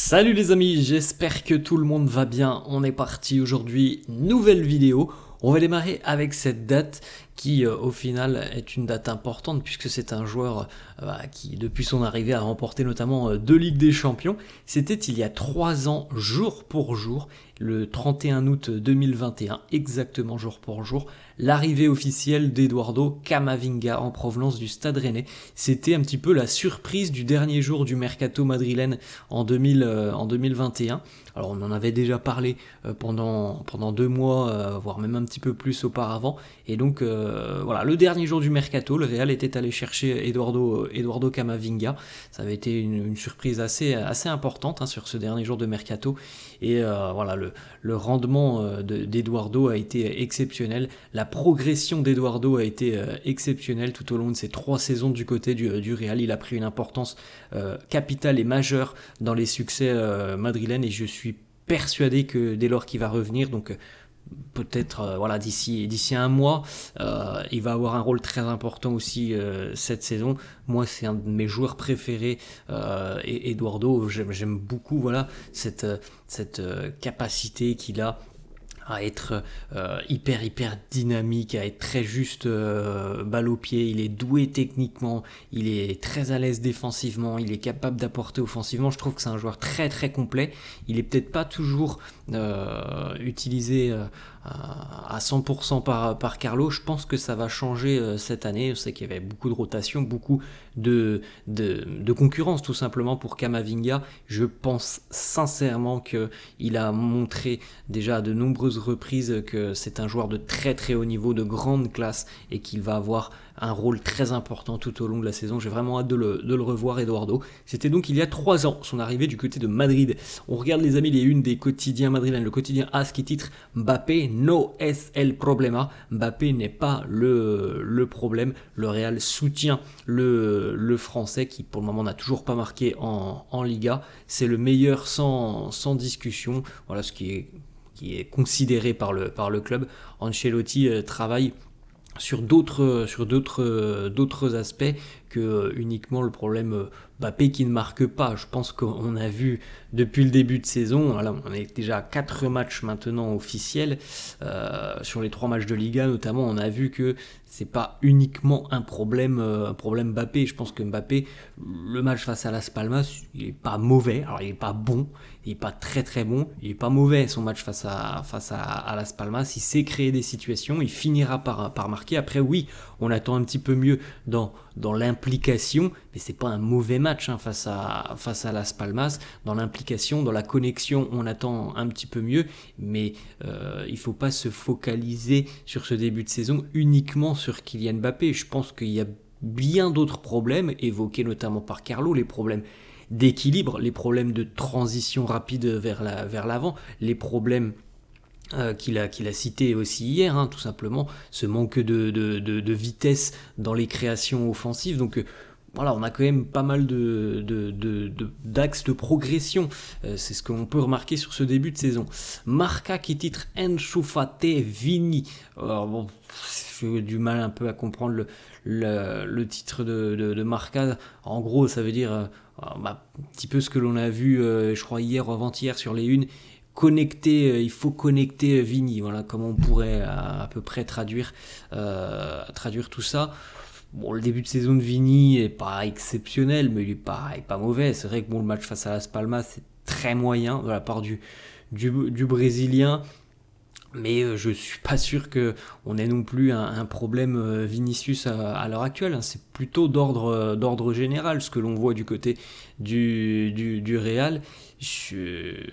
Salut les amis, j'espère que tout le monde va bien. On est parti aujourd'hui, nouvelle vidéo. On va démarrer avec cette date qui au final est une date importante puisque c'est un joueur qui depuis son arrivée a remporté notamment 2 Ligues des Champions. C'était il y a 3 ans, jour pour jour, le 31 août 2021, exactement jour pour jour, l'arrivée officielle d'Eduardo Camavinga en provenance du Stade Rennais. C'était un petit peu la surprise du dernier jour du mercato madrilène en 2021. Alors on en avait déjà parlé pendant 2 mois, voire même un petit peu plus auparavant. Et donc voilà, le dernier jour du mercato, le Real était allé chercher Eduardo Camavinga. Ça avait été une surprise assez importante sur ce dernier jour de mercato. Et voilà, le rendement d'Eduardo a été exceptionnel. La progression d'Eduardo a été exceptionnelle tout au long de ces 3 saisons du côté du Real. Il a pris une importance capitale et majeure dans les succès madrilènes et je suis persuadé que dès lors qu'il va revenir, donc peut-être voilà, d'ici un mois, il va avoir un rôle très important aussi cette saison. Moi, c'est un de mes joueurs préférés, et Eduardo, j'aime beaucoup voilà, cette capacité qu'il a à être hyper dynamique, à être très juste balle au pied. Il est doué techniquement, il est très à l'aise défensivement, il est capable d'apporter offensivement. Je trouve que c'est un joueur très complet. Il est peut-être pas toujours utilisé à 100% par Carlo. Je pense que ça va changer cette année. Je sais qu'il y avait beaucoup de rotation, beaucoup de concurrence tout simplement pour Camavinga. Je pense sincèrement qu'il a montré déjà à de nombreuses reprises que c'est un joueur de très haut niveau, de grande classe et qu'il va avoir un rôle très important tout au long de la saison. J'ai vraiment hâte de le revoir, Eduardo. C'était donc il y a 3 ans, son arrivée du côté de Madrid. On regarde les amis les unes des quotidiens madrilènes. Le quotidien AS qui titre Mbappé no es el problema. Mbappé n'est pas le problème. Le Real soutient le français qui pour le moment n'a toujours pas marqué en Liga. C'est le meilleur sans discussion. Voilà ce qui est considéré par le club. Ancelotti travaille sur d'autres aspects que uniquement le problème Mbappé qui ne marque pas. Je pense qu'on a vu depuis le début de saison, voilà, on est déjà à 4 matchs maintenant officiels, sur les 3 matchs de Liga notamment, on a vu que c'est pas uniquement un problème Mbappé. Je pense que Mbappé, le match face à Las Palmas, il est pas mauvais, alors il est pas bon, il est pas très bon, il est pas mauvais son match face à Las Palmas, il sait créer des situations, il finira par marquer. Après oui, on attend un petit peu mieux dans l'implication, mais c'est pas un mauvais match face à Las Palmas. Dans l'implication, dans la connexion, on attend un petit peu mieux, mais il faut pas se focaliser sur ce début de saison uniquement sur Kylian Mbappé. Je pense qu'il y a bien d'autres problèmes évoqués notamment par Carlo, les problèmes d'équilibre, les problèmes de transition rapide vers l'avant, les problèmes qu'il a cité aussi hier, tout simplement, ce manque de vitesse dans les créations offensives. Donc voilà, on a quand même pas mal d'axes de progression. C'est ce que l'on peut remarquer sur ce début de saison. Marca qui titre Ansu Fati Vini. Alors bon, j'ai du mal un peu à comprendre le titre de Marca. En gros, ça veut dire un petit peu ce que l'on a vu, je crois hier ou avant-hier sur les unes. Il faut connecter Vini. Voilà comment on pourrait à peu près traduire tout ça. Bon, le début de saison de Vini est pas exceptionnel, mais il est pas mauvais. C'est vrai que le match face à Las Palmas, c'est très moyen de la part du Brésilien. Mais je suis pas sûr qu'on ait non plus un problème Vinicius à l'heure actuelle. C'est plutôt d'ordre général ce que l'on voit du côté du Real.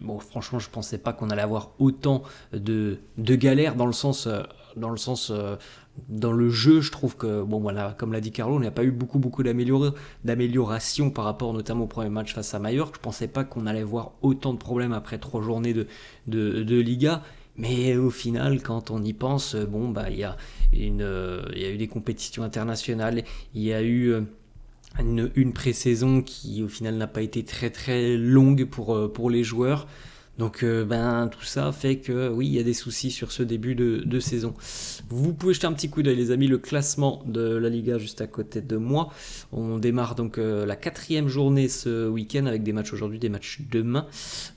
Bon, franchement, je pensais pas qu'on allait avoir autant de galères dans le sens dans le jeu. Je trouve que bon voilà, comme l'a dit Carlo, on n'a pas eu beaucoup d'amélioration par rapport notamment au premier match face à Mallorca. Je pensais pas qu'on allait voir autant de problèmes après 3 journées de Liga. Mais au final, quand on y pense, il y a eu des compétitions internationales, il y a eu une pré-saison qui au final n'a pas été très longue pour les joueurs. Donc tout ça fait que oui, il y a des soucis sur ce début de saison. Vous pouvez jeter un petit coup d'œil les amis, le classement de la Liga juste à côté de moi. On démarre donc la 4e journée ce week-end avec des matchs aujourd'hui, des matchs demain.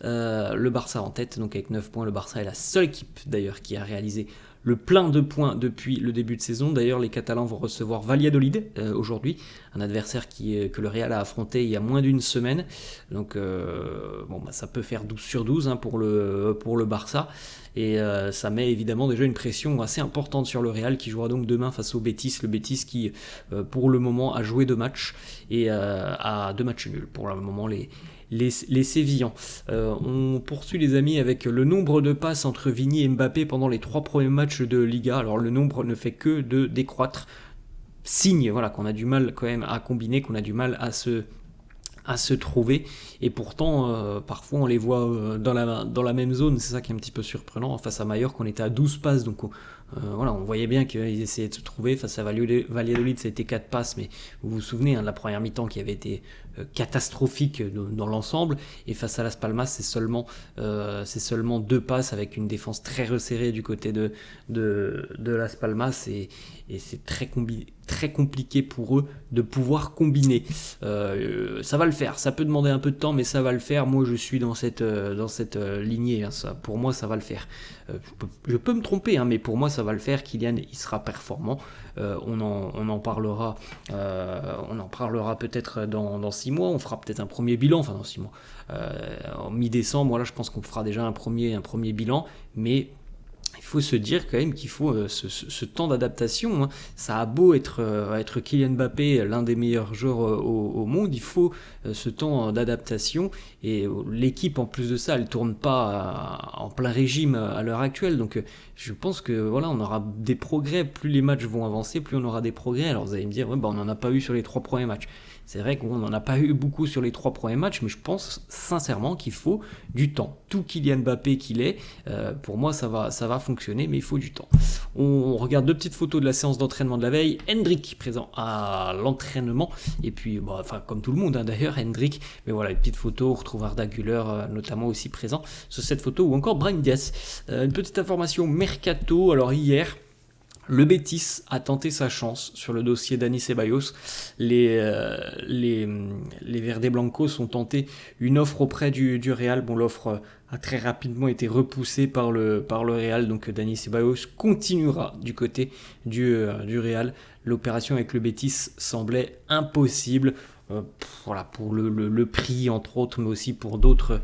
Le Barça en tête, donc avec 9 points. Le Barça est la seule équipe d'ailleurs qui a réalisé le plein de points depuis le début de saison. D'ailleurs, les Catalans vont recevoir Valladolid aujourd'hui, un adversaire que le Real a affronté il y a moins d'une semaine. Donc, ça peut faire 12 sur 12 pour le Barça. Et ça met évidemment déjà une pression assez importante sur le Real qui jouera donc demain face au Betis. Le Betis qui, pour le moment, a joué 2 matchs et a 2 matchs nuls. Pour le moment, les Sévillans. On poursuit les amis avec le nombre de passes entre Vini et Mbappé pendant les 3 premiers matchs de Liga. Alors le nombre ne fait que de décroître. Signe qu'on a du mal quand même à combiner, qu'on a du mal à se trouver, et pourtant parfois on les voit dans la même zone. C'est ça qui est un petit peu surprenant face à Mallorca, qu'on était à 12 passes, donc on voyait bien qu'ils essayaient de se trouver. Face à Valladolid, ça a été 4 passes, mais vous vous souvenez de la première mi-temps qui avait été catastrophique dans l'ensemble, et face à Las Palmas c'est seulement 2 passes avec une défense très resserrée du côté de Las Palmas, et c'est très compliqué pour eux de pouvoir combiner. Ça va le faire, ça peut demander un peu de temps, mais ça va le faire. Moi je suis dans cette lignée, ça, pour moi ça va le faire. Je peux me tromper, mais pour moi ça va le faire. Kylian, il sera performant. On en parlera peut-être dans 6 mois. On fera peut-être un premier bilan, dans 6 mois. En mi-décembre, je pense qu'on fera déjà un premier bilan, mais il faut se dire quand même qu'il faut ce temps d'adaptation. Ça a beau être Kylian Mbappé, l'un des meilleurs joueurs au monde, il faut ce temps d'adaptation, et l'équipe en plus de ça, elle tourne pas en plein régime à l'heure actuelle. Donc je pense que on aura des progrès, plus les matchs vont avancer, plus on aura des progrès. Alors vous allez me dire, on n'en a pas eu sur les 3 premiers matchs. C'est vrai qu'on n'en a pas eu beaucoup sur les 3 premiers matchs, mais je pense sincèrement qu'il faut du temps. Tout Kylian Mbappé qu'il est, pour moi ça va fonctionner, mais il faut du temps. On regarde 2 petites photos de la séance d'entraînement de la veille. Hendrick présent à l'entraînement, et puis comme tout le monde d'ailleurs, Hendrick, mais voilà, une petite photo. On retrouve Arda Güler notamment aussi présent sur cette photo, ou encore Brahim Diaz. Une petite information mercato. Alors hier, le Betis a tenté sa chance sur le dossier Dani Ceballos. Les Verdes Blancos ont tenté une offre auprès du Real. L'offre a très rapidement été repoussée par le Real. Donc Dani Ceballos continuera du côté du Real. L'opération avec le Betis semblait impossible. Pour le prix entre autres, mais aussi pour d'autres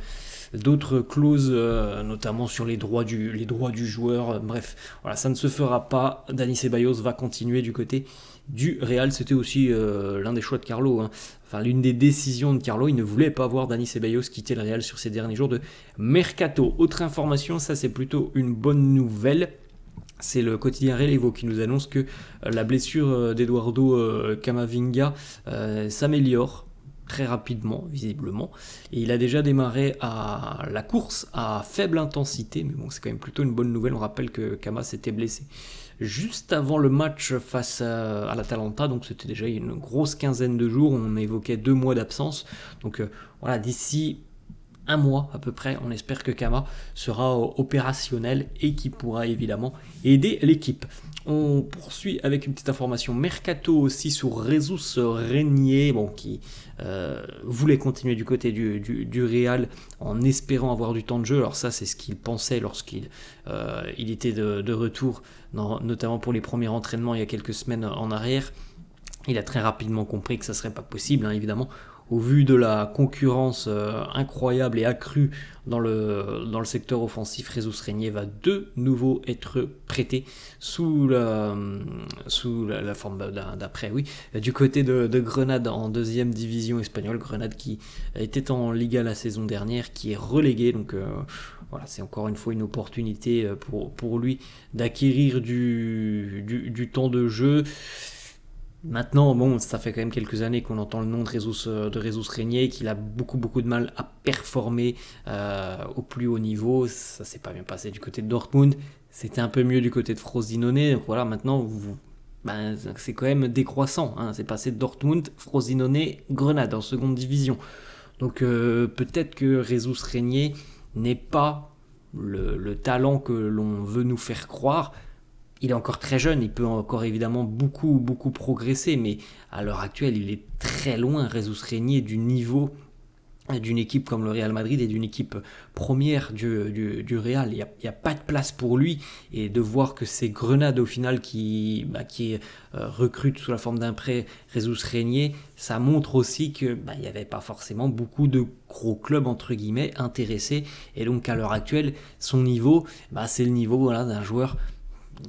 clauses, notamment sur les droits du joueur. Bref, ça ne se fera pas. Dani Ceballos va continuer du côté du Real. C'était aussi l'un des choix de Carlo. L'une des décisions de Carlo. Il ne voulait pas voir Dani Ceballos quitter le Real sur ces derniers jours de mercato. Autre information, ça c'est plutôt une bonne nouvelle. C'est le quotidien Relevo qui nous annonce que la blessure d'Eduardo Camavinga s'améliore très rapidement, visiblement. Et il a déjà démarré à la course à faible intensité, mais c'est quand même plutôt une bonne nouvelle. On rappelle que Cama s'était blessé juste avant le match face à l'Atalanta, donc c'était déjà une grosse quinzaine de jours. On évoquait 2 mois d'absence. Donc d'ici 1 mois à peu près, on espère que Cama sera opérationnel et qui pourra évidemment aider l'équipe. On poursuit avec une petite information mercato aussi sur Jesus Régnier, qui voulait continuer du côté du Real en espérant avoir du temps de jeu. Alors ça, c'est ce qu'il pensait lorsqu'il était de retour, notamment pour les premiers entraînements il y a quelques semaines en arrière. Il a très rapidement compris que ça ne serait pas possible, évidemment, au vu de la concurrence incroyable et accrue dans le secteur offensif. Jesus Régnier va de nouveau être prêté sous la forme d'un prêt, du côté de Grenade en 2e division espagnole. Grenade qui était en Liga la saison dernière, qui est relégué. Donc c'est encore une fois une opportunité pour lui d'acquérir du temps de jeu. Maintenant, ça fait quand même quelques années qu'on entend le nom de Jesus Régnier, qu'il a beaucoup de mal à performer au plus haut niveau. Ça s'est pas bien passé du côté de Dortmund, c'était un peu mieux du côté de Frosinone. Donc maintenant, c'est quand même décroissant. C'est passé de Dortmund, Frosinone, Grenade en 2e division. Donc peut-être que Jesus Régnier n'est pas le talent que l'on veut nous faire croire. Il est encore très jeune, il peut encore évidemment beaucoup progresser, mais à l'heure actuelle, il est très loin, Jesus Régnier, du niveau d'une équipe comme le Real Madrid et d'une équipe première du Real. Il n'y a pas de place pour lui, et de voir que c'est Grenade au final qui recrute sous la forme d'un prêt Jesus Régnier, ça montre aussi que il n'y avait pas forcément beaucoup de gros clubs entre guillemets intéressés, et donc à l'heure actuelle son niveau, c'est le niveau d'un joueur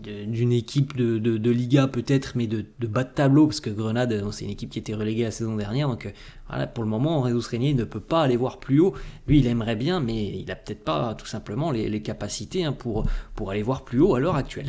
d'une équipe de Liga peut-être, mais de bas de tableau, parce que Grenade, c'est une équipe qui était reléguée la saison dernière, donc voilà, pour le moment Jesus Régnier ne peut pas aller voir plus haut. Lui il aimerait bien, mais il n'a peut-être pas tout simplement les capacités pour aller voir plus haut à l'heure actuelle.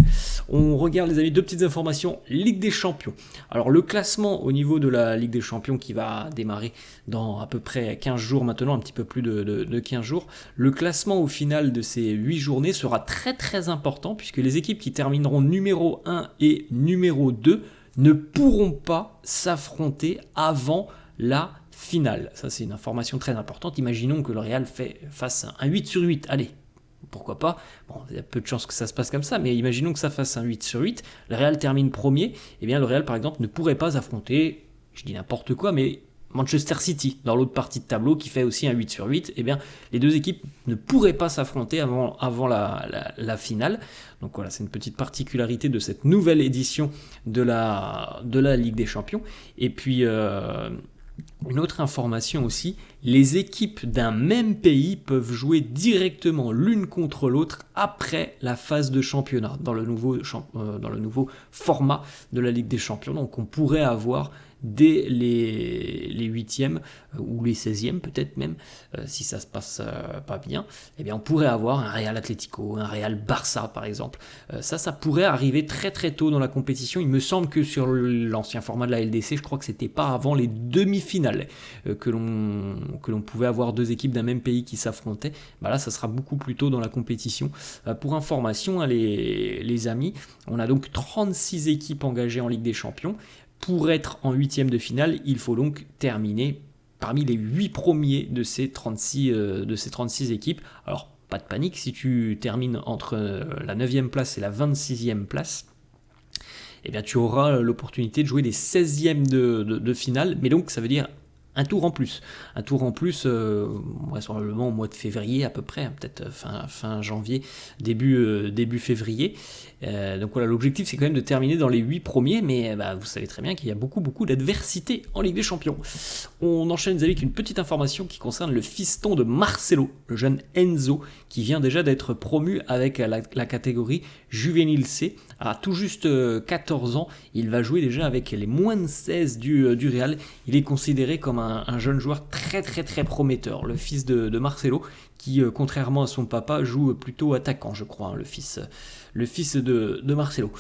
On regarde les amis, deux petites informations. Ligue des Champions. Alors le classement au niveau de la Ligue des Champions qui va démarrer dans à peu près 15 jours maintenant, un petit peu plus de 15 jours. Le classement au final de ces 8 journées sera très important, puisque les équipes qui termineront numéro 1 et numéro 2 ne pourront pas s'affronter avant la finale. Ça c'est une information très importante. Imaginons que le Real fasse un 8 sur 8, allez, pourquoi pas, bon, il y a peu de chances que ça se passe comme ça, mais imaginons que ça fasse un 8 sur 8, le Real termine premier, et bien le Real par exemple ne pourrait pas affronter, je dis n'importe quoi, mais Manchester City, dans l'autre partie de tableau, qui fait aussi un 8 sur 8, et bien les deux équipes ne pourraient pas s'affronter avant la finale. Donc voilà, c'est une petite particularité de cette nouvelle édition de la Ligue des Champions. Et puis une autre information aussi, les équipes d'un même pays peuvent jouer directement l'une contre l'autre après la phase de championnat, dans le nouveau format de la Ligue des Champions. Donc on pourrait avoir dès les 8e ou les 16e peut-être même, si ça se passe pas bien, eh bien on pourrait avoir un Real Atlético, un Real Barça par exemple. Ça pourrait arriver très tôt dans la compétition. Il me semble que sur l'ancien format de la LDC, je crois que c'était pas avant les demi-finales que l'on pouvait avoir deux équipes d'un même pays qui s'affrontaient. Là ça sera beaucoup plus tôt dans la compétition. Pour information, les amis, on a donc 36 équipes engagées en Ligue des Champions. Pour être en 8e de finale, il faut donc terminer parmi les 8 premiers de ces 36 équipes. Alors, pas de panique, si tu termines entre la 9e place et la 26e place, eh bien, tu auras l'opportunité de jouer les 16e de finale, mais donc ça veut dire un tour en plus. Un tour en plus, probablement au mois de février à peu près, peut-être fin janvier, début février. Donc voilà, l'objectif c'est quand même de terminer dans les 8 premiers, mais vous savez très bien qu'il y a beaucoup d'adversité en Ligue des Champions. On enchaîne avec une petite information qui concerne le fiston de Marcelo, le jeune Enzo, qui vient déjà d'être promu avec la catégorie Juvénile C. À tout juste 14 ans, il va jouer déjà avec les moins de 16 du Real. Il est considéré comme un jeune joueur très prometteur, le fils de Marcelo, qui contrairement à son papa joue plutôt attaquant, je crois, le fils de Marcelo.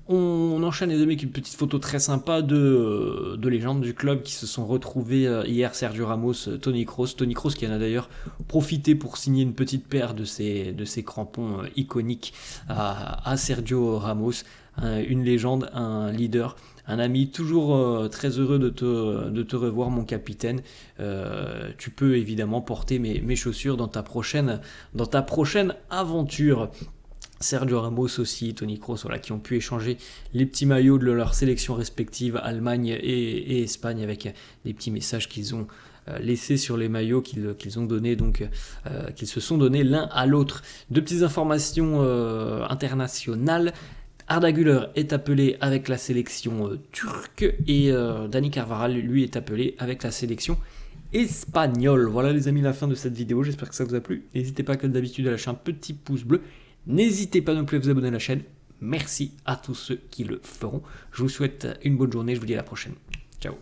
On enchaîne les amis avec une petite photo très sympa de légendes du club qui se sont retrouvés hier, Sergio Ramos, Toni Kroos qui en a d'ailleurs profité pour signer une petite paire de ses crampons iconiques à Sergio Ramos, une légende, un leader, un ami, toujours très heureux de te revoir mon capitaine. Tu peux évidemment porter mes chaussures dans ta prochaine aventure. Sergio Ramos aussi, Toni Kroos, qui ont pu échanger les petits maillots de leur sélection respective, Allemagne et Espagne, avec des petits messages qu'ils ont laissés sur les maillots qu'ils ont donnés, donc qu'ils se sont donnés l'un à l'autre. Deux petites informations internationales. Arda Güler est appelé avec la sélection turque et Dani Carvajal, lui, est appelé avec la sélection espagnole. Voilà les amis, la fin de cette vidéo, j'espère que ça vous a plu. N'hésitez pas comme d'habitude à lâcher un petit pouce bleu. N'hésitez pas non plus à vous abonner à la chaîne. Merci à tous ceux qui le feront. Je vous souhaite une bonne journée, je vous dis à la prochaine. Ciao.